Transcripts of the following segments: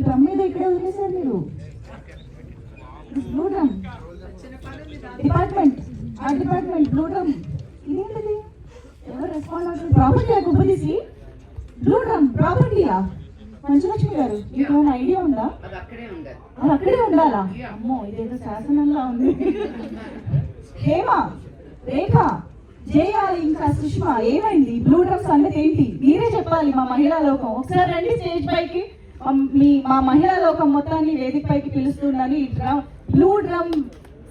Drum మీద ఇక్కడే వదిలేసారు మీరు. బ్లూ డ్రమ్ డిపార్ట్మెంట్, ఆ డిపార్ట్మెంట్ బ్లూ డ్రమ్. ఇదేంటిది? ఎవరు రెస్పాండ్ అవుతుంది? ప్రాపర్టీ కుప్పదీసి బ్లూ డ్రమ్ ప్రాపర్టీయా? మంచులక్ష్మి గారు, మీకు ఏమైనా ఐడియా ఉందా? అది అక్కడే ఉండాలా? అమ్మో, ఇదేదో శాసనంలా ఉంది. హేమ, రేఖ, జయ, ఇంకా సుష్మా, ఏమైంది? బ్లూ డ్రమ్ సంగతి ఏంటి? మీరే చెప్పాలి. మా మహిళా లోకం ఒకసారి రండి స్టేజ్ పైకి. మా మహిళా లోకం మొత్తాన్ని వేదిక పైకి పిలుస్తుందని బ్లూ డ్రమ్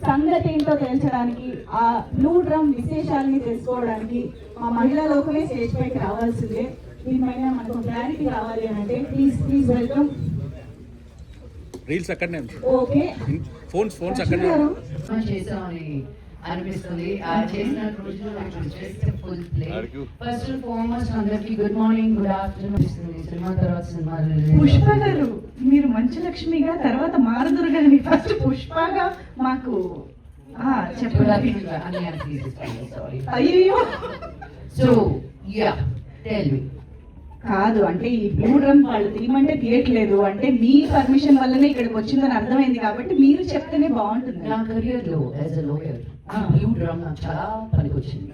సంగతి ఏంటో తేల్చడానికి, ఆ బ్లూ డ్రమ్ విశేషాలని తెలుసుకోవడానికి మా మహిళా లోకమే స్టేజ్ పైకి రావాల్సిందే. దీనిపైన మనకు క్లారిటీ రావాలి అని అంటే ప్లీజ్ వెల్కమ్. రీల్స్ అక్కడనే, ఓకే, ఫోన్స్ అక్కడనే చేసామని అనిపిస్తుంది. చేసిన రోజు full play. First and foremost అందరికి గుడ్ మార్నింగ్, గుడ్ ఆఫ్టర్నూన్ ఇస్తుంది. సినిమా తర్వాత సినిమా. పుష్ప గారు, మీరు మంచులక్ష్మిగా తర్వాత మారుదురుగాని ఫస్ట్ పుష్పగా మాకు చెప్పండి. అయ్యో, సో యా టెల్ మీ. కాదు అంటే ఈ బ్లూ డ్రమ్ వాళ్ళు తీయమంటే తీయట్లేదు అంటే మీ పర్మిషన్ వల్లనే ఇక్కడికి వచ్చిందని అర్థమైంది కాబట్టి మీరు చెప్తేనే బాగుంటుంది. నా కెరియర్ లో as a lawyer blue drum నాకు చాలా పనికొచ్చింది,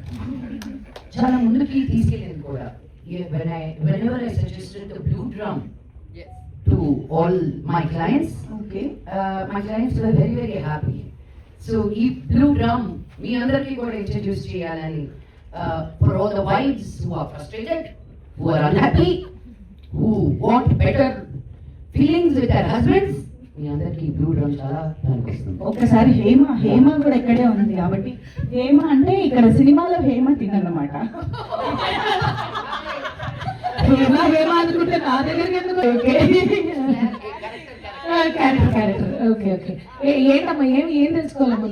చాలా ముందుకి తీసుకెళ్ళింది కూడా. whenever I suggested the blue drum to all my clients, my clients were very happy. So ఈ blue drum మీ అందరికీ కూడా ఇంట్రడ్యూస్ చేయాలని, for all the wives who are frustrated, who are unhappy, who want better feelings with their husbands, మీ అందరికీ blue drum చాలా పనికొస్తుంది. ఒక్కసారి హేమ కూడా ఇక్కడే ఉంది కాబట్టి, హేమ అంటే ఇక్కడ సినిమాలో హేమ తిన్నమాట. హేమ అనుకుంటే నా దగ్గరికి ఎందుకు? Character okay. ఏంటమ్మా, ఏం తెలుసుకోవాలమ్మా?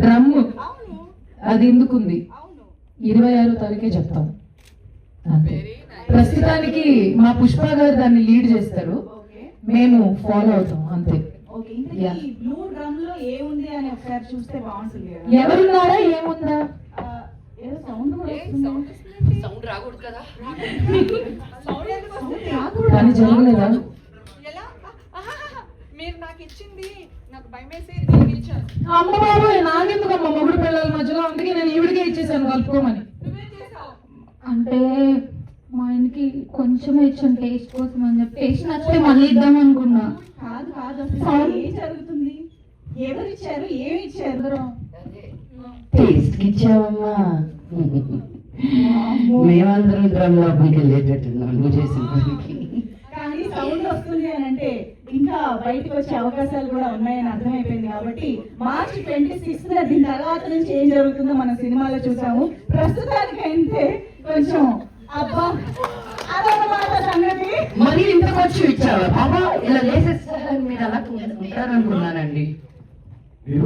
డ్రమ్ అది ఎందుకుంది? 26వ తారీఖే చెప్తాం అంతే. ప్రస్తుతానికి మా పుష్ప గారు దాన్ని లీడ్ చేస్తారు, మేము ఫాలో అవుతాం అంతే. బ్లూ డ్రమ్ లో ఏముంది అని ఒకసారి చూస్తే బాగుంటుంది. ఎవరున్నారా, ఏముందా? ఏదో సౌండ్ రాకూడదు కదా, కానీ జరగలేదా? మీరు నాకు ఇచ్చింది, నాకు భయమేసి అమ్మ బాబు, నాకెందుకమ్మ మొగుడు పిల్లల మధ్యలో, అందుకే నేను ఈవిడికే ఇచ్చేసాను కలుపుకోమని. అంటే మా ఆయనకి కొంచెం ఇచ్చాను టేస్ట్ కోసం అని చెప్పి, టేస్ట్ నచ్చితే మళ్ళీ ఇద్దాం అనుకున్నా. కాదు ఏం జరుగుతుంది? ఎవరు ఇచ్చారు? ఏమి ఇచ్చారు? టేస్ట్ ఇచ్చావమ్మా. మేమందరం డ్రమ్ లోపలికి వెళ్ళేటట్టున్నాం నువ్వు చేసిన పనికి. కానీ సౌండ్ వస్తుంది అని అంటే ఇంకా బయటకు వచ్చే అవకాశాలు కూడా ఉన్నాయని అర్థమైపోయింది కాబట్టి మార్చి 26 దీని తర్వాత నుంచి ఏం జరుగుతుందో మనం సినిమాలో చూసాము. ప్రస్తుతానికి అయితే కొంచెం అబ్బా అదన్నమాట సంగతి. మరి ఇంత ఖర్చు ఇచ్చావా బాబా? ఇలా వేసేస్తారని మీరు అలా ఉంటారనుకున్నానండి.